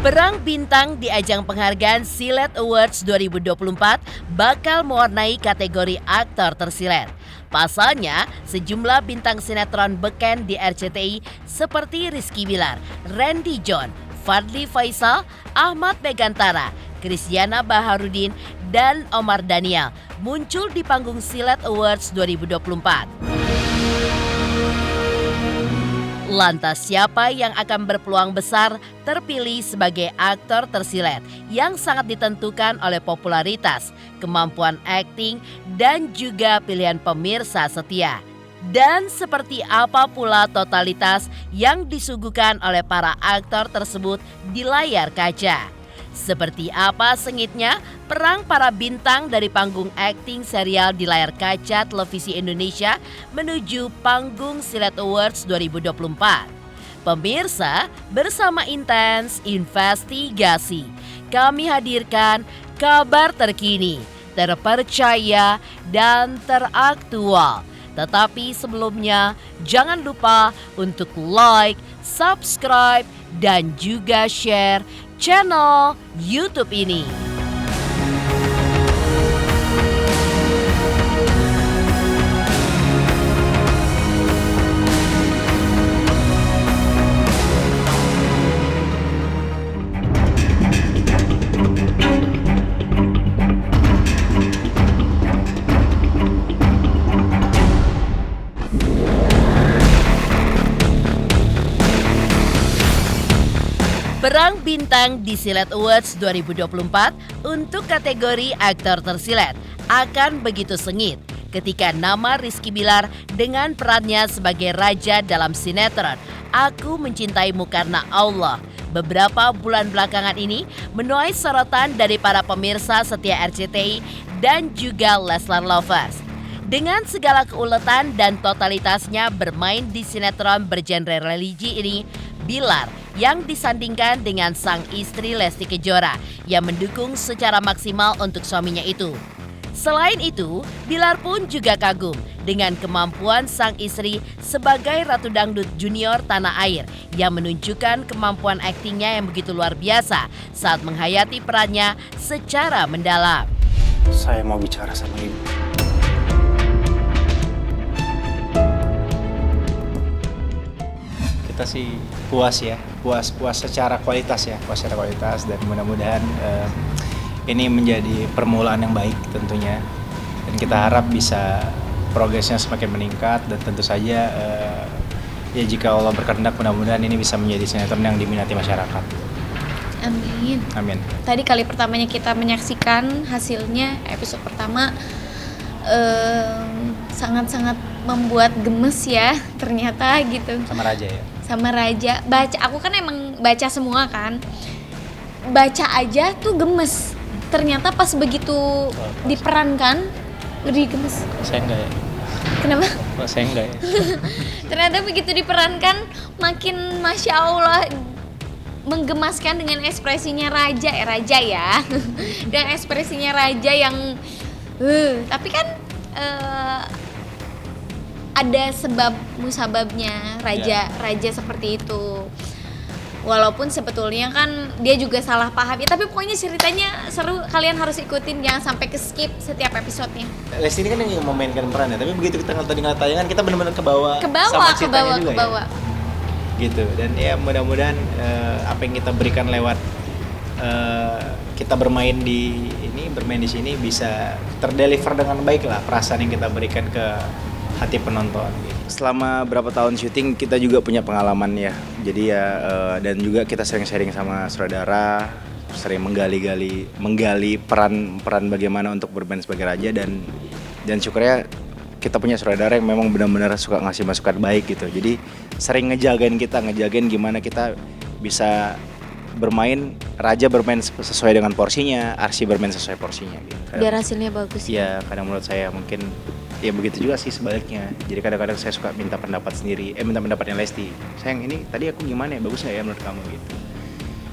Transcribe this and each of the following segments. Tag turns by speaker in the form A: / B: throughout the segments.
A: Perang bintang di ajang penghargaan Silet Awards 2024 bakal mewarnai kategori aktor tersilet. Pasalnya, sejumlah bintang sinetron beken di RCTI seperti Rizky Bilar, Randy John, Fadly Faisal, Ahmad Megantara, Kristiana Baharudin, dan Omar Daniel muncul di panggung Silet Awards 2024. Lantas siapa yang akan berpeluang besar terpilih sebagai aktor tersilet yang sangat ditentukan oleh popularitas, kemampuan akting, dan juga pilihan pemirsa setia. Dan seperti apa pula totalitas yang disuguhkan oleh para aktor tersebut di layar kaca? Seperti apa sengitnya perang para bintang dari panggung akting serial di layar kaca televisi Indonesia menuju panggung Silet Awards 2024. Pemirsa, bersama Intens Investigasi, kami hadirkan kabar terkini, terpercaya, dan teraktual. Tetapi sebelumnya, jangan lupa untuk like, subscribe, dan juga share channel YouTube ini. Perang bintang di Silet Awards 2024 untuk kategori aktor tersilet akan begitu sengit ketika nama Rizky Bilar dengan perannya sebagai raja dalam sinetron Aku Mencintaimu Karena Allah beberapa bulan belakangan ini menuai sorotan dari para pemirsa setia RCTI dan juga Leslar Lovers. Dengan segala keuletan dan totalitasnya bermain di sinetron bergenre religi ini, Bilar yang disandingkan dengan sang istri Lesti Kejora yang mendukung secara maksimal untuk suaminya itu. Selain itu, Bilar pun juga kagum dengan kemampuan sang istri sebagai Ratu Dangdut Junior tanah air yang menunjukkan kemampuan aktingnya yang begitu luar biasa saat menghayati perannya secara mendalam.
B: Saya mau bicara sama ibu.
C: Kita sih puas secara kualitas dan mudah-mudahan ini menjadi permulaan yang baik tentunya, dan kita harap bisa progresnya semakin meningkat, dan tentu saja ya jika Allah berkehendak mudah-mudahan ini bisa menjadi sinetron yang diminati masyarakat.
D: Amin.
C: Amin.
D: Tadi kali pertamanya kita menyaksikan hasilnya episode pertama sangat-sangat membuat gemes ya ternyata gitu.
C: Sama Raja ya.
D: Sama Raja, aku kan emang baca semua kan, baca aja tuh gemes, ternyata pas begitu diperankan lebih gemes.
C: Saya enggak ya.
D: Kenapa?
C: Saya enggak ya.
D: Ternyata begitu diperankan makin Masya Allah menggemaskan dengan ekspresinya Raja ya dan ekspresinya Raja yang tapi kan ada sebab musababnya raja seperti itu. Walaupun sebetulnya kan dia juga salah paham ya, tapi pokoknya ceritanya seru, kalian harus ikutin, jangan sampai ke skip setiap episodenya.
C: Lesti ini kan yang memainkan perannya, tapi begitu kita tadi tayangan kita benar-benar kebawa sama ceritanya juga ya. Gitu, dan ya mudah-mudahan apa yang kita berikan lewat kita bermain di sini bisa terdeliver dengan baik lah perasaan yang kita berikan ke hati penonton. Selama berapa tahun syuting kita juga punya pengalaman ya. Jadi ya dan juga kita sering sharing sama saudara, sering menggali peran bagaimana untuk bermain sebagai raja, dan syukurnya kita punya saudara yang memang benar-benar suka ngasih masukan baik gitu. Jadi sering ngejagain gimana kita bisa raja bermain sesuai dengan porsinya, Arsy bermain sesuai porsinya gitu.
D: Biar hasilnya bagus.
C: Iya, kadang menurut saya mungkin ya begitu juga sih sebaliknya. Jadi kadang-kadang saya suka minta pendapatnya Lesti. Sayang, ini tadi aku gimana ya, bagus nggak ya menurut kamu gitu.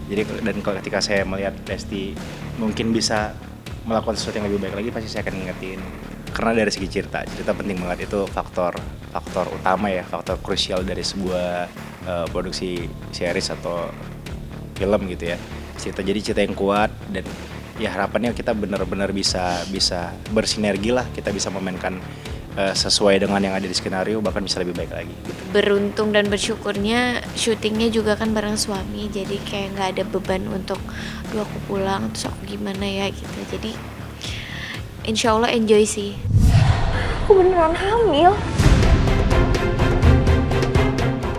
C: Jadi dan ketika saya melihat Lesti mungkin bisa melakukan sesuatu yang lebih baik lagi, pasti saya akan ngingetin. Karena dari segi cerita penting banget, itu faktor utama ya, faktor krusial dari sebuah produksi series atau film gitu ya. Jadi cerita yang kuat, dan ya harapannya kita benar-benar bisa bersinergi lah, kita bisa memainkan sesuai dengan yang ada di skenario, bahkan bisa lebih baik lagi gitu.
D: Beruntung dan bersyukurnya syutingnya juga kan bareng suami, jadi kayak nggak ada beban untuk aduh aku pulang terus aku gimana ya gitu. Jadi insya Allah enjoy sih. Aku beneran hamil.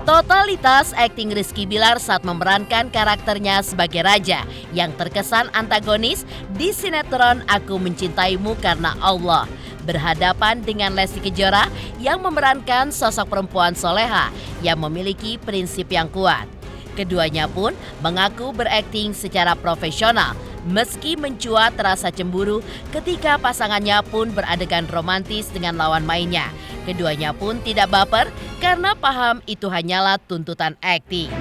A: Totalitas akting Rizky Bilar saat memerankan karakternya sebagai raja yang terkesan antagonis di sinetron Aku Mencintaimu Karena Allah, berhadapan dengan Lesti Kejora yang memerankan sosok perempuan soleha yang memiliki prinsip yang kuat. Keduanya pun mengaku berakting secara profesional meski mencuat rasa cemburu ketika pasangannya pun beradegan romantis dengan lawan mainnya. Keduanya pun tidak baper karena paham itu hanyalah tuntutan akting.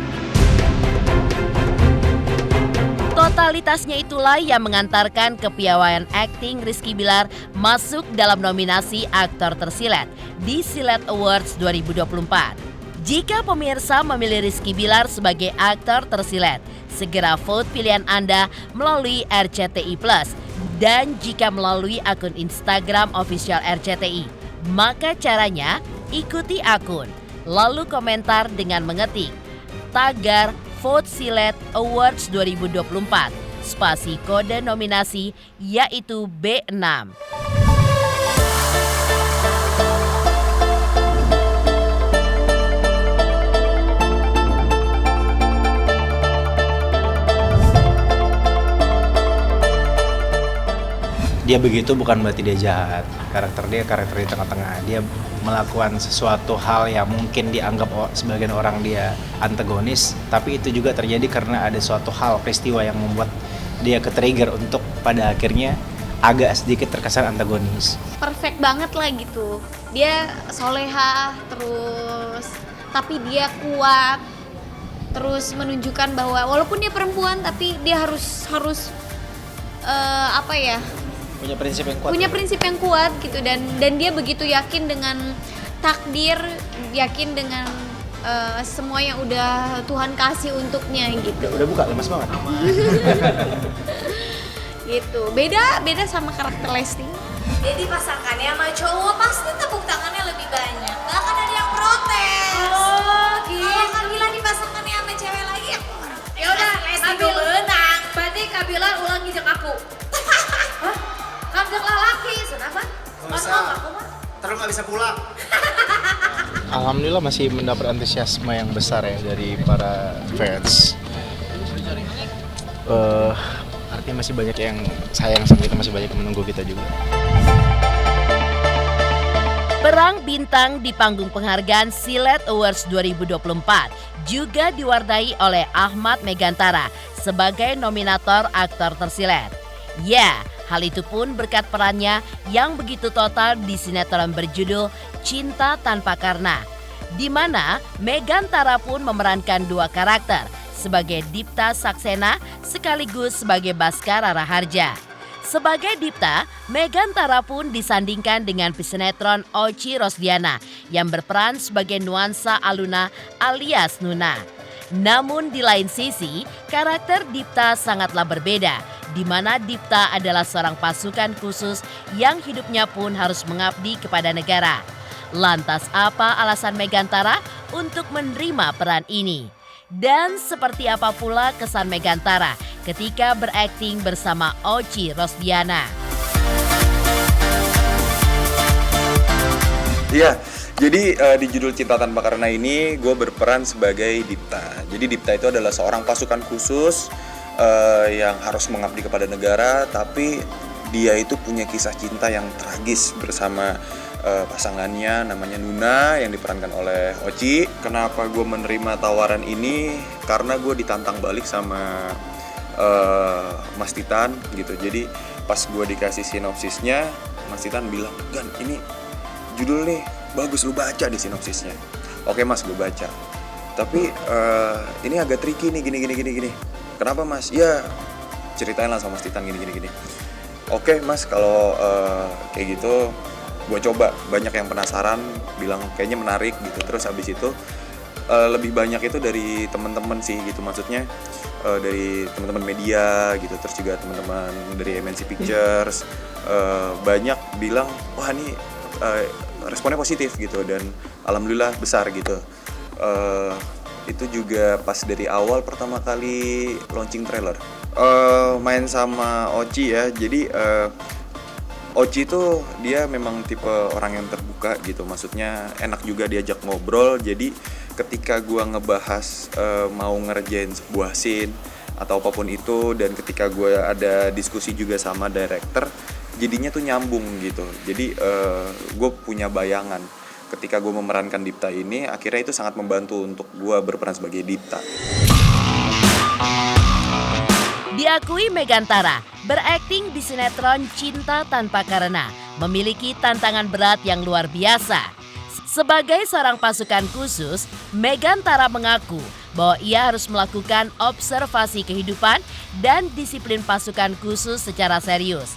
A: Totalitasnya itulah yang mengantarkan kepiawaian akting Rizky Bilar masuk dalam nominasi aktor tersilet di Silet Awards 2024. Jika pemirsa memilih Rizky Bilar sebagai aktor tersilet, segera vote pilihan Anda melalui RCTI Plus. Dan jika melalui akun Instagram official RCTI, maka caranya ikuti akun, lalu komentar dengan mengetik tagar Vote Silet Awards 2024, spasi kode nominasi yaitu B6.
C: Dia begitu bukan berarti dia jahat. Karakter di tengah-tengah. Dia melakukan sesuatu hal yang mungkin dianggap sebagian orang dia antagonis, tapi itu juga terjadi karena ada suatu hal, peristiwa yang membuat dia ke-trigger untuk pada akhirnya agak sedikit terkesan antagonis.
D: Perfect banget lah gitu. Dia soleha terus, tapi dia kuat. Terus menunjukkan bahwa walaupun dia perempuan, tapi dia harus
C: Punya prinsip yang kuat.
D: Punya prinsip yang kuat gitu, dan dia begitu yakin dengan takdir, yakin dengan semua yang udah Tuhan kasih untuknya gitu.
C: Udah buka, lemas banget.
D: Gitu. Beda sama karakter Lesti.
E: Dia dipasangkannya sama cowok pasti tepuk tangannya lebih banyak. Gak akan ada yang protes.
D: Oh, gitu.
E: Kalau Kabila dipasangkannya sama cewek lagi,
F: Ya udah,
E: Lesti menang.
F: berarti Kabila ulangi jeung aku. Hah? Kan jeung lalaki, kenapa? Aku mah.
B: Terus nggak bisa pulang.
C: Alhamdulillah masih mendapat antusiasme yang besar ya dari para fans. Artinya masih banyak yang sayang sama kita, masih banyak yang menunggu kita juga.
A: Perang bintang di panggung penghargaan Silet Awards 2024 juga diwarnai oleh Ahmad Megantara sebagai nominator aktor tersilet. Ya, hal itu pun berkat perannya yang begitu total di sinetron berjudul Cinta Tanpa Karna, di mana Megantara pun memerankan dua karakter sebagai Dipta Saksena sekaligus sebagai Baskara Raharja. Sebagai Dipta, Megantara pun disandingkan dengan pesinetron Oci Rosdiana yang berperan sebagai Nuansa Aluna alias Nuna. Namun di lain sisi, karakter Dipta sangatlah berbeda, di mana Dipta adalah seorang pasukan khusus yang hidupnya pun harus mengabdi kepada negara. Lantas apa alasan Megantara untuk menerima peran ini? Dan seperti apa pula kesan Megantara ketika berakting bersama Oci Rosdiana?
G: Iya, jadi di judul Cinta Tanpa Karna ini gue berperan sebagai Dipta. Jadi Dipta itu adalah seorang pasukan khusus yang harus mengabdi kepada negara, tapi dia itu punya kisah cinta yang tragis bersama pasangannya namanya Nuna yang diperankan oleh Oci. Kenapa gue menerima tawaran ini? Karena gue ditantang balik sama Mas Titan gitu. Jadi pas gue dikasih sinopsisnya, Mas Titan bilang, "Gan, ini judul nih bagus, lu baca di sinopsisnya." Oke Mas, gue baca. Tapi ini agak tricky nih, gini. Kenapa Mas? Ya ceritain lah sama Mas Titan gini. Oke Mas, kalau kayak gitu gue coba. Banyak yang penasaran, bilang kayaknya menarik gitu. Terus habis itu lebih banyak itu dari teman-teman sih gitu. Maksudnya dari teman-teman media gitu, terus juga teman-teman dari MNC Pictures banyak bilang wah ini responnya positif gitu, dan alhamdulillah besar gitu. Itu juga pas dari awal pertama kali launching trailer main sama Oci ya, jadi Oci itu dia memang tipe orang yang terbuka gitu, maksudnya enak juga diajak ngobrol. Jadi ketika gua ngebahas mau ngerjain sebuah scene atau apapun itu, dan ketika gua ada diskusi juga sama director, jadinya tuh nyambung gitu. Jadi gue punya bayangan ketika gue memerankan Dipta ini, akhirnya itu sangat membantu untuk gue berperan sebagai Dipta.
A: Diakui Megantara, berakting di sinetron Cinta Tanpa Karena memiliki tantangan berat yang luar biasa. Sebagai seorang pasukan khusus, Megantara mengaku bahwa ia harus melakukan observasi kehidupan dan disiplin pasukan khusus secara serius.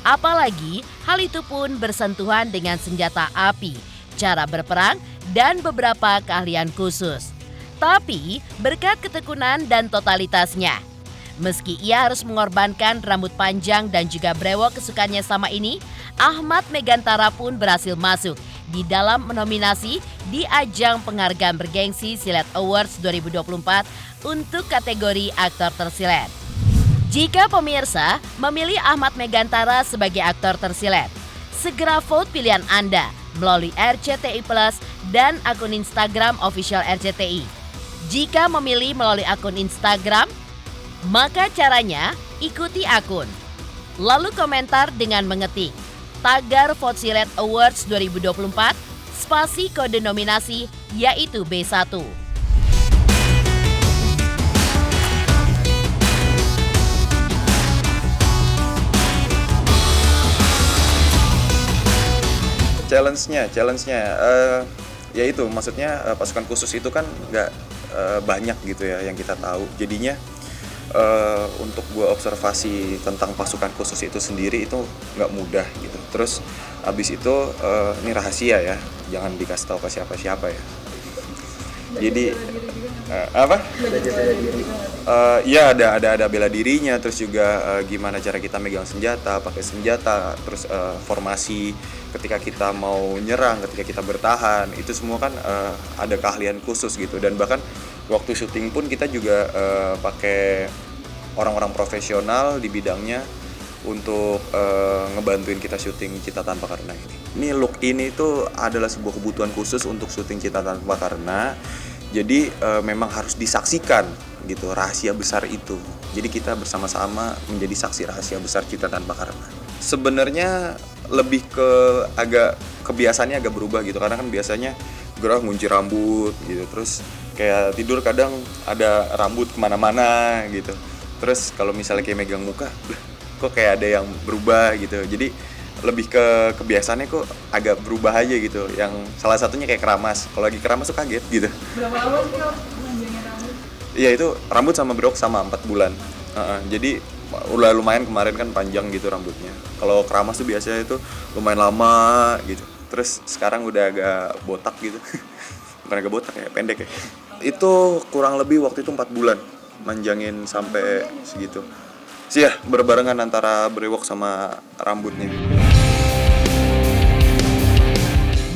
A: Apalagi hal itu pun bersentuhan dengan senjata api, cara berperang, dan beberapa keahlian khusus. Tapi berkat ketekunan dan totalitasnya, meski ia harus mengorbankan rambut panjang dan juga brewok kesukaannya sama ini, Ahmad Megantara pun berhasil masuk di dalam nominasi di ajang penghargaan bergengsi Silet Awards 2024 untuk kategori aktor tersilet. Jika pemirsa memilih Ahmad Megantara sebagai aktor tersilet, segera vote pilihan Anda melalui RCTI Plus dan akun Instagram official RCTI. Jika memilih melalui akun Instagram, maka caranya ikuti akun. Lalu komentar dengan mengetik tagar Vote Silet Awards 2024 spasi kode nominasi yaitu B1.
G: Challenge-nya ya itu, maksudnya pasukan khusus itu kan nggak banyak gitu ya yang kita tahu. Jadinya untuk gue observasi tentang pasukan khusus itu sendiri itu nggak mudah gitu. Terus abis itu ini rahasia ya, jangan dikasih tahu ke siapa-siapa ya. Jadi apa? Ya ada bela dirinya, terus juga gimana cara kita megang senjata, pakai senjata, terus formasi ketika kita mau nyerang, ketika kita bertahan, itu semua kan ada keahlian khusus gitu. Dan bahkan waktu syuting pun kita juga pakai orang-orang profesional di bidangnya untuk ngebantuin kita syuting Cinta Tanpa Karena ini. Ini look ini tuh adalah sebuah kebutuhan khusus untuk syuting Cinta Tanpa Karena. Jadi memang harus disaksikan gitu rahasia besar itu. Jadi kita bersama-sama menjadi saksi rahasia besar Cinta Tanpa Karena. Sebenarnya lebih ke kebiasaannya agak berubah gitu, karena kan biasanya gerah ngunci rambut gitu, terus kayak tidur kadang ada rambut kemana-mana gitu. Terus kalau misalnya kayak megang muka, kok kayak ada yang berubah gitu. Jadi lebih ke kebiasaannya kok agak berubah aja gitu. Yang salah satunya kayak keramas. Kalau lagi keramas tuh kaget gitu.
F: Berapa lama sih manjangin rambut?
G: Iya itu rambut sama berok sama 4 bulan. Jadi udah lumayan kemarin kan panjang gitu rambutnya. Kalau keramas tuh biasanya itu lumayan lama gitu. Terus sekarang udah agak botak gitu. Bukan agak botak ya, pendek ya. Itu kurang lebih waktu itu 4 bulan manjangin sampai segitu. Sih ya, berbarengan antara brewok sama rambutnya.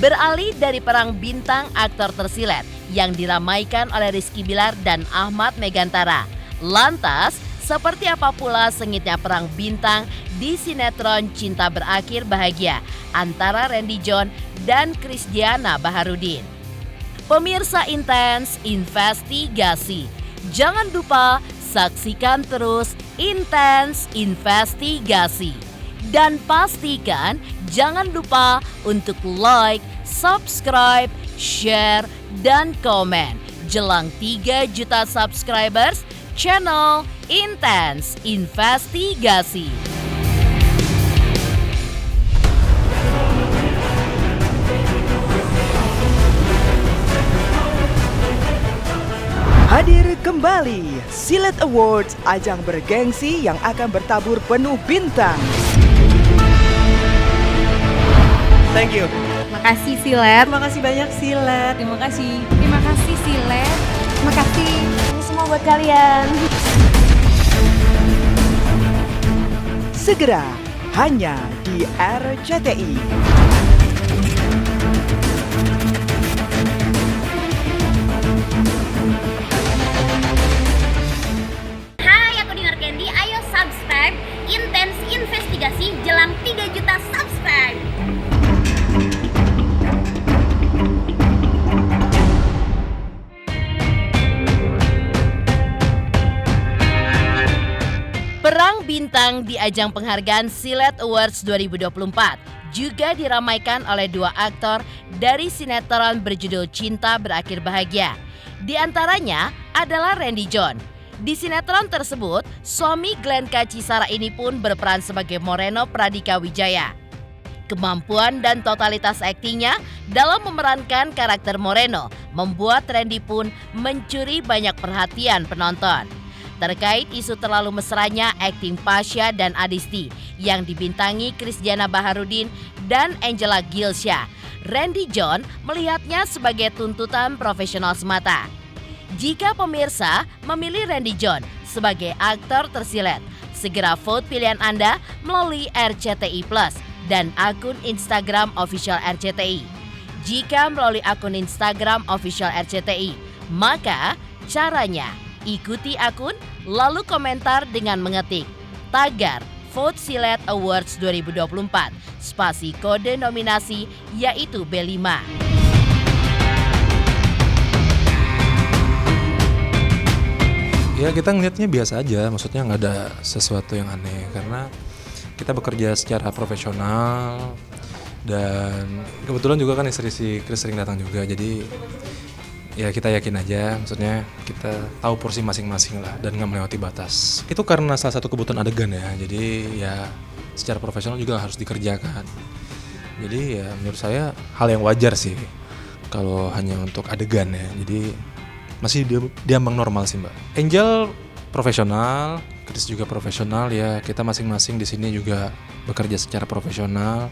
A: Beralih dari perang bintang aktor tersilet yang diramaikan oleh Rizky Bilar dan Ahmad Megantara, lantas seperti apa pula sengitnya perang bintang di sinetron Cinta Berakhir Bahagia antara Randy John dan Krisdiana Baharudin? Pemirsa Intens Investigasi, jangan lupa saksikan terus Intens Investigasi. Dan pastikan jangan lupa untuk like, subscribe, share, dan komen. Jelang 3 juta subscribers, channel Intens Investigasi.
H: Hadir kembali Silet Awards, ajang bergengsi yang akan bertabur penuh bintang. Thank you.
D: Makasih Silet.
H: Terima kasih banyak Silet.
D: Terima kasih Silet. Terima kasih. Ini semua buat kalian.
H: Segera hanya di RCTI.
I: Hai, aku Dinar Candy. Ayo subscribe Intens Investigasi jelang 3 juta subscribe.
A: Perang bintang di ajang penghargaan Silet Awards 2024 juga diramaikan oleh dua aktor dari sinetron berjudul Cinta Berakhir Bahagia. Di antaranya adalah Randy John. Di sinetron tersebut, suami Glenn Kacisara ini pun berperan sebagai Moreno Pradika Wijaya. Kemampuan dan totalitas aktingnya dalam memerankan karakter Moreno membuat Randy pun mencuri banyak perhatian penonton. Terkait isu terlalu mesranya akting Pasha dan Adisti yang dibintangi Christiana Baharudin dan Angela Gilsya, Randy John melihatnya sebagai tuntutan profesional semata. Jika pemirsa memilih Randy John sebagai aktor tersilet, segera vote pilihan Anda melalui RCTI Plus dan akun Instagram official RCTI. Jika melalui akun Instagram official RCTI, maka caranya ikuti akun lalu komentar dengan mengetik tagar Vote Silet Awards 2024 spasi kode nominasi yaitu B5.
J: Ya kita ngelihatnya biasa aja, maksudnya nggak ada sesuatu yang aneh karena kita bekerja secara profesional dan kebetulan juga kan istri si Chris sering datang juga, jadi ya kita yakin aja, maksudnya kita tahu porsi masing-masing lah dan nggak melewati batas. Itu karena salah satu kebutuhan adegan ya, jadi ya secara profesional juga harus dikerjakan. Jadi ya menurut saya hal yang wajar sih kalau hanya untuk adegan ya, jadi masih diambang normal sih Mbak. Angel profesional, Chris juga profesional ya, kita masing-masing di sini juga bekerja secara profesional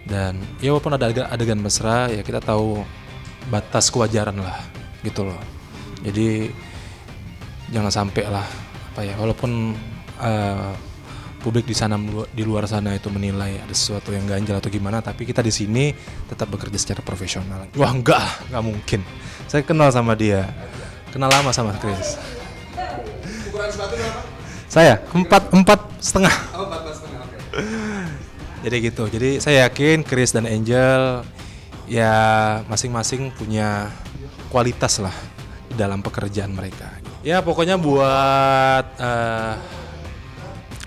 J: dan ya walaupun ada adegan mesra ya kita tahu batas kewajaran lah gitu loh. Jadi jangan sampai lah walaupun publik di luar sana itu menilai ada sesuatu yang ganjal atau gimana, tapi kita di sini tetap bekerja secara profesional. Wah nggak mungkin. Saya kenal sama dia, kenal lama sama Chris. Ukuran sepatu berapa? Saya 4,5. Oh 4,5. Oke. Jadi gitu. Jadi saya yakin Chris dan Angel ya masing-masing punya kualitas lah dalam pekerjaan mereka. Ya pokoknya buat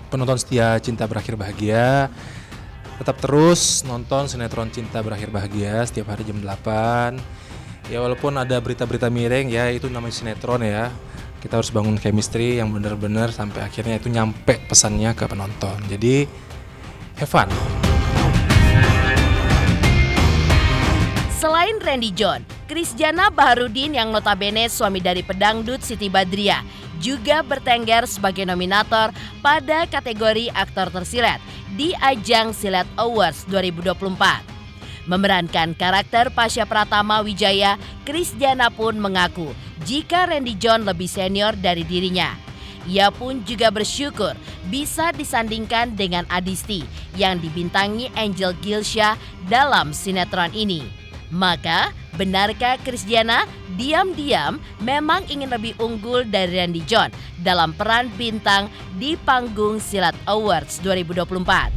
J: penonton setia Cinta Berakhir Bahagia, tetap terus nonton sinetron Cinta Berakhir Bahagia setiap hari jam 8. Ya walaupun ada berita-berita miring ya itu namanya sinetron ya. Kita harus bangun chemistry yang benar-benar sampai akhirnya itu nyampe pesannya ke penonton. Jadi have fun.
A: Selain Randy John, Christiana Baharudin yang notabene suami dari pedangdut Siti Badriah juga bertengger sebagai nominator pada kategori aktor tersilet di ajang Silet Awards 2024. Memerankan karakter Pasha Pratama Wijaya, Christiana pun mengaku jika Randy John lebih senior dari dirinya. Ia pun juga bersyukur bisa disandingkan dengan Adisti yang dibintangi Angel Gilsya dalam sinetron ini. Maka, benarkah Christiana diam-diam memang ingin lebih unggul dari Randy John dalam peran bintang di panggung Silat Awards 2024?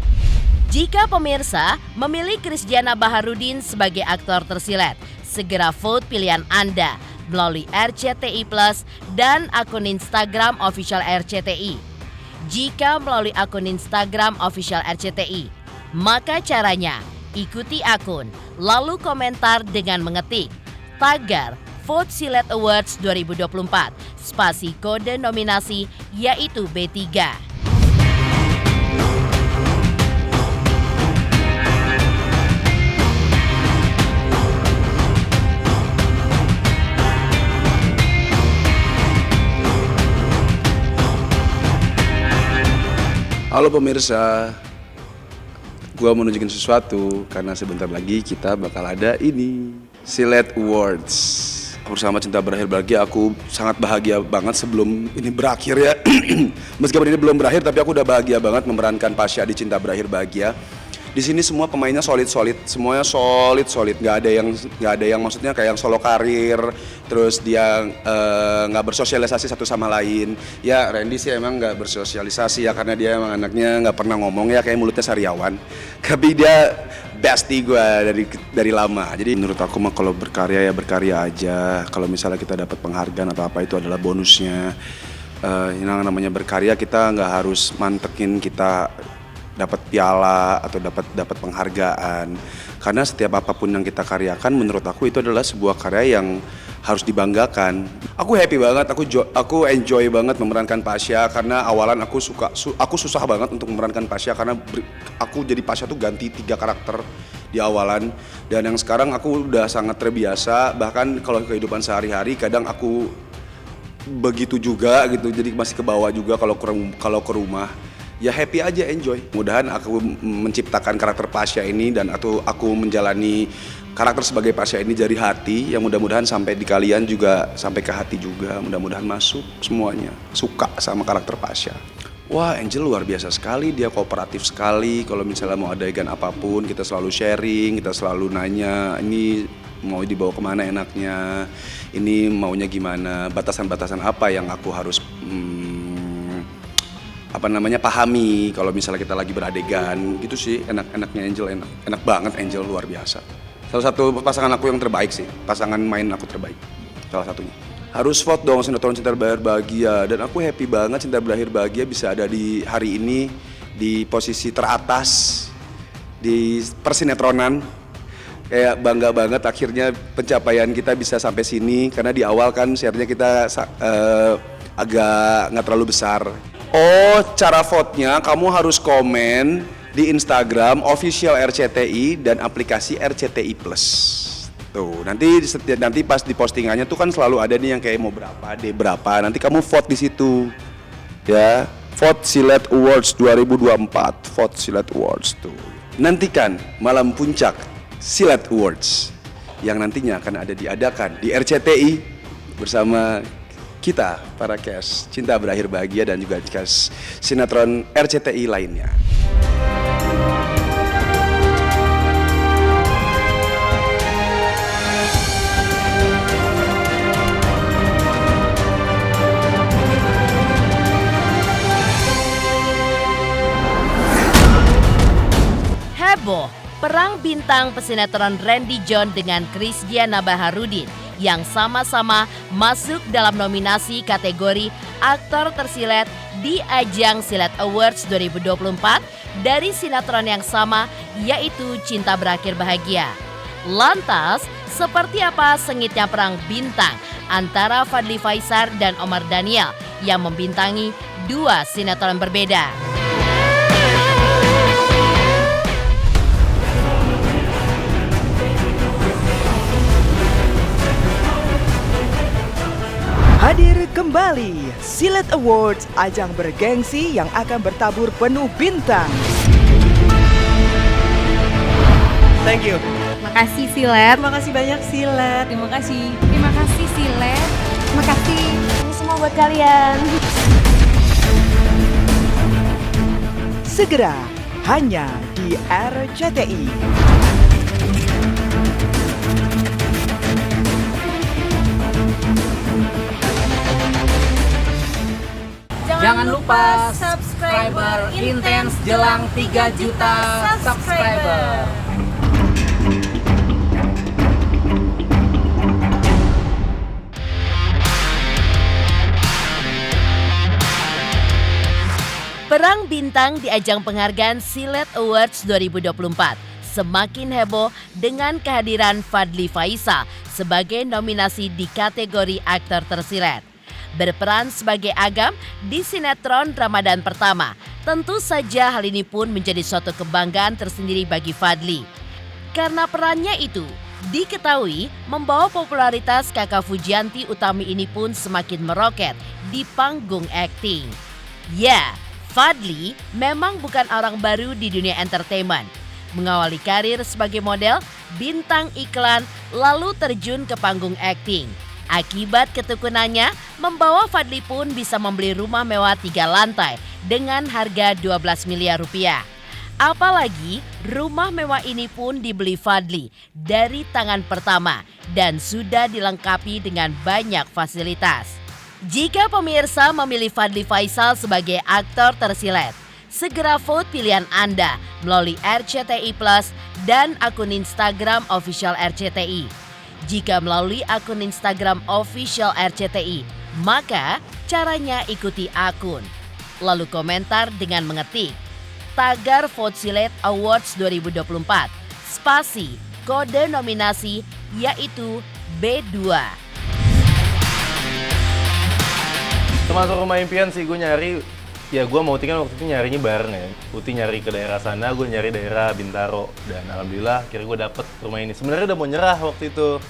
A: Jika pemirsa memilih Christiana Baharudin sebagai aktor tersilet, segera vote pilihan Anda melalui RCTI Plus dan akun Instagram official RCTI. Jika melalui akun Instagram official RCTI, maka caranya ikuti akun, lalu komentar dengan mengetik tagar Vote Silet Awards 2024, spasi kode nominasi yaitu B3.
K: Halo pemirsa, gua mau nunjukin sesuatu karena sebentar lagi kita bakal ada ini, Silet Awards. bersama Cinta Berakhir Bahagia. Aku sangat bahagia banget sebelum ini berakhir ya. Meskipun ini belum berakhir, tapi aku udah bahagia banget memerankan Pasha di Cinta Berakhir Bahagia. Di sini semua pemainnya solid, semuanya solid. Nggak ada yang maksudnya kayak yang solo karir, terus dia nggak bersosialisasi satu sama lain. Ya Randy sih emang nggak bersosialisasi ya karena dia emang anaknya nggak pernah ngomong ya, kayak mulutnya sariawan. Tapi dia bestie gue dari lama. Jadi menurut aku mah kalau berkarya ya berkarya aja. Kalau misalnya kita dapat penghargaan atau apa itu adalah bonusnya. Yang namanya berkarya kita nggak harus mantekin kita dapat piala atau dapat penghargaan, karena setiap apapun yang kita karyakan menurut aku itu adalah sebuah karya yang harus dibanggakan. Aku happy banget, aku enjoy banget memerankan Pasha karena awalan aku susah banget untuk memerankan Pasha karena aku jadi Pasha tuh ganti 3 karakter di awalan, dan yang sekarang aku udah sangat terbiasa. Bahkan kalau kehidupan sehari-hari kadang aku begitu juga gitu, jadi masih ke bawah juga kalau ke rumah. Ya happy aja, enjoy. Mudahan aku menciptakan karakter Pasha ini dan aku menjalani karakter sebagai Pasha ini dari hati, yang mudah-mudahan sampai di kalian juga, sampai ke hati juga. Mudah-mudahan masuk semuanya, suka sama karakter Pasha. Wah, Angel luar biasa sekali, dia kooperatif sekali. Kalau misalnya mau adegan apapun, kita selalu sharing, kita selalu nanya, ini mau dibawa kemana enaknya, ini maunya gimana, batasan-batasan apa yang aku harus pahami kalau misalnya kita lagi beradegan gitu sih. Enaknya Angel, enak banget Angel, luar biasa. Salah satu pasangan aku yang terbaik sih, pasangan main aku terbaik, salah satunya. Harus vote dong sinetron Cinta Berakhir Bahagia, dan aku happy banget Cinta Berakhir Bahagia bisa ada di hari ini di posisi teratas di persinetronan. Kayak bangga banget akhirnya pencapaian kita bisa sampai sini, karena di awal kan share-nya kita agak nggak terlalu besar. Oh, cara vote-nya kamu harus komen di Instagram official RCTI dan aplikasi RCTI Plus. Tuh, nanti pas di postingannya tuh kan selalu ada nih yang kayak mau berapa, berapa. Nanti kamu vote di situ. Ya, vote Silet Awards 2024. Vote Silet Awards tuh. Nantikan malam puncak Silet Awards yang nantinya akan diadakan di RCTI bersama kita, para cast Cinta Berakhir Bahagia dan juga cast sinetron RCTI lainnya.
A: Heboh, perang bintang pesinetron Randy John dengan Krisdiana Baharudin yang sama-sama masuk dalam nominasi kategori aktor tersilet di ajang Silet Awards 2024 dari sinetron yang sama, yaitu Cinta Berakhir Bahagia. Lantas, seperti apa sengitnya perang bintang antara Fadly Faisar dan Omar Daniel yang membintangi 2 sinetron berbeda?
H: Hadir kembali Silet Awards, ajang bergengsi yang akan bertabur penuh bintang.
L: Thank you.
M: Makasih Silet.
L: Terima kasih banyak Silet.
M: Terima kasih. Terima kasih Silet. Terima kasih. Ini semua buat kalian.
H: Segera hanya di RCTI.
N: Jangan lupa subscriber Intens jelang 3 juta subscriber.
A: Perang bintang di ajang penghargaan Silet Awards 2024 semakin heboh dengan kehadiran Fadly Faisal sebagai nominasi di kategori aktor tersilet. Berperan sebagai Agam di sinetron Ramadan Pertama. Tentu saja hal ini pun menjadi suatu kebanggaan tersendiri bagi Fadly. Karena perannya itu diketahui membawa popularitas Kakak Fujianti Utami ini pun semakin meroket di panggung akting. Ya, Fadly memang bukan orang baru di dunia entertainment. Mengawali karir sebagai model, bintang iklan, lalu terjun ke panggung akting. Akibat ketekunannya, membawa Fadly pun bisa membeli rumah mewah 3 lantai dengan harga 12 miliar rupiah. Apalagi rumah mewah ini pun dibeli Fadly dari tangan pertama dan sudah dilengkapi dengan banyak fasilitas. Jika pemirsa memilih Fadly Faisal sebagai aktor tersilet, segera vote pilihan Anda melalui RCTI Plus dan akun Instagram official RCTI. Jika melalui akun Instagram official RCTI, maka caranya ikuti akun. Lalu komentar dengan mengetik tagar Vote Silet Awards 2024, spasi kode nominasi yaitu B2.
O: Termasuk rumah impian sih gue nyari, ya gue mau tinggal waktu itu nyarinya bareng ya. Uti nyari ke daerah sana, gue nyari daerah Bintaro. Dan alhamdulillah akhirnya gue dapet rumah ini. Sebenarnya udah mau nyerah waktu itu.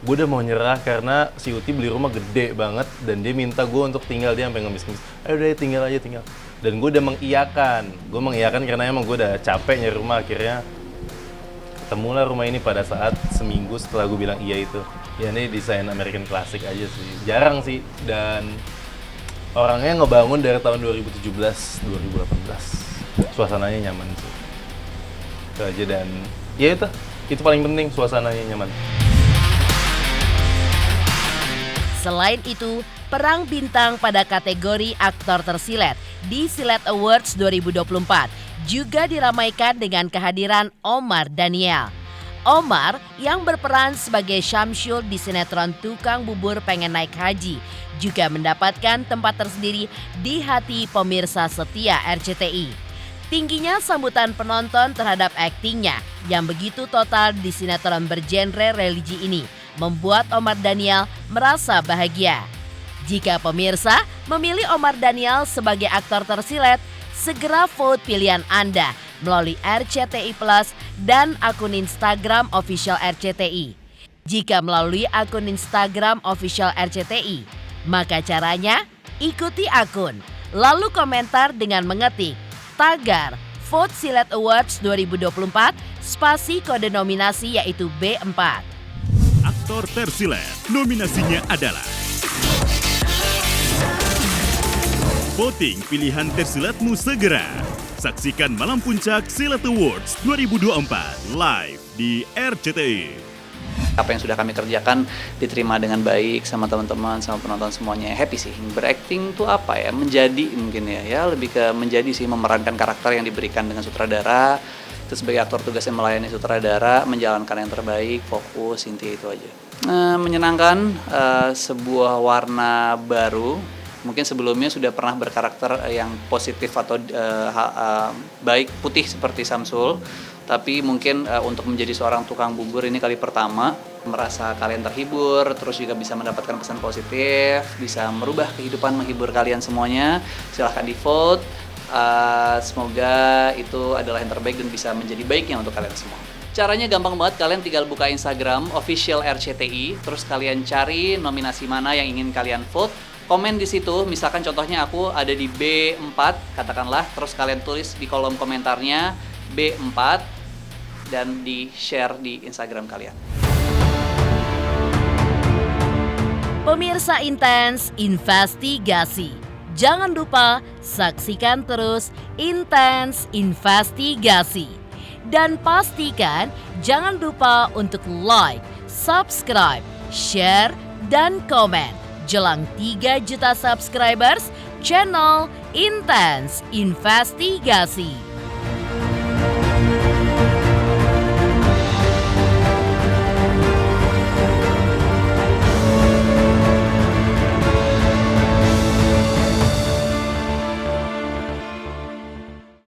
O: Gue udah mau nyerah karena si Uti beli rumah gede banget dan dia minta gue untuk tinggal, dia sampai ngemis-ngemis. Ayo udah tinggal aja, tinggal. Dan gue udah mengiyakan. Gue mengiyakan karena emang gue udah capek nyari rumah. Akhirnya ketemulah rumah ini pada saat seminggu setelah gue bilang iya itu. Ya ini desain American Classic aja sih. Jarang sih. Dan orangnya ngebangun dari tahun 2017-2018. Suasananya nyaman sih. Itu aja, dan ya itu paling penting, suasananya nyaman.
A: Selain itu, perang bintang pada kategori aktor tersilet di Silet Awards 2024 juga diramaikan dengan kehadiran Omar Daniel. Omar yang berperan sebagai Syamsul di sinetron Tukang Bubur Pengen Naik Haji juga mendapatkan tempat tersendiri di hati pemirsa setia RCTI. Tingginya sambutan penonton terhadap aktingnya yang begitu total di sinetron bergenre religi ini membuat Omar Daniel merasa bahagia. Jika pemirsa memilih Omar Daniel sebagai aktor tersilet, segera vote pilihan Anda melalui RCTI Plus dan akun Instagram official RCTI. Jika melalui akun Instagram official RCTI, maka caranya ikuti akun, lalu komentar dengan mengetik tagar Vote Silet Awards 2024, spasi kode nominasi yaitu B4.
P: Aktor tersilet, nominasinya adalah voting pilihan tersiletmu segera. Saksikan Malam Puncak Silet Awards 2024 live di RCTI.
Q: Apa yang sudah kami kerjakan diterima dengan baik sama teman-teman, sama penonton semuanya. Happy sih. Berakting tuh apa ya? Menjadi mungkin ya lebih ke menjadi sih, memerankan karakter yang diberikan dengan sutradara. Itu sebagai aktor tugasnya melayani sutradara, menjalankan yang terbaik, fokus, inti itu aja. Menyenangkan, sebuah warna baru. Mungkin sebelumnya sudah pernah berkarakter yang positif atau baik, putih seperti Syamsul. Tapi mungkin untuk menjadi seorang tukang bubur ini kali pertama, merasa kalian terhibur, terus juga bisa mendapatkan pesan positif, bisa merubah kehidupan, menghibur kalian semuanya. Silahkan di vote. Semoga itu adalah yang terbaik dan bisa menjadi baiknya untuk kalian semua. Caranya gampang banget, kalian tinggal buka Instagram official RCTI, terus kalian cari nominasi mana yang ingin kalian vote, komen di situ. Misalkan contohnya aku ada di B4, katakanlah, terus kalian tulis di kolom komentarnya B4 dan di-share di Instagram kalian.
A: Pemirsa Intens Investigasi, jangan lupa saksikan terus Intens Investigasi. Dan pastikan jangan lupa untuk like, subscribe, share, dan komen. Jelang 3 juta subscribers, channel Intens Investigasi.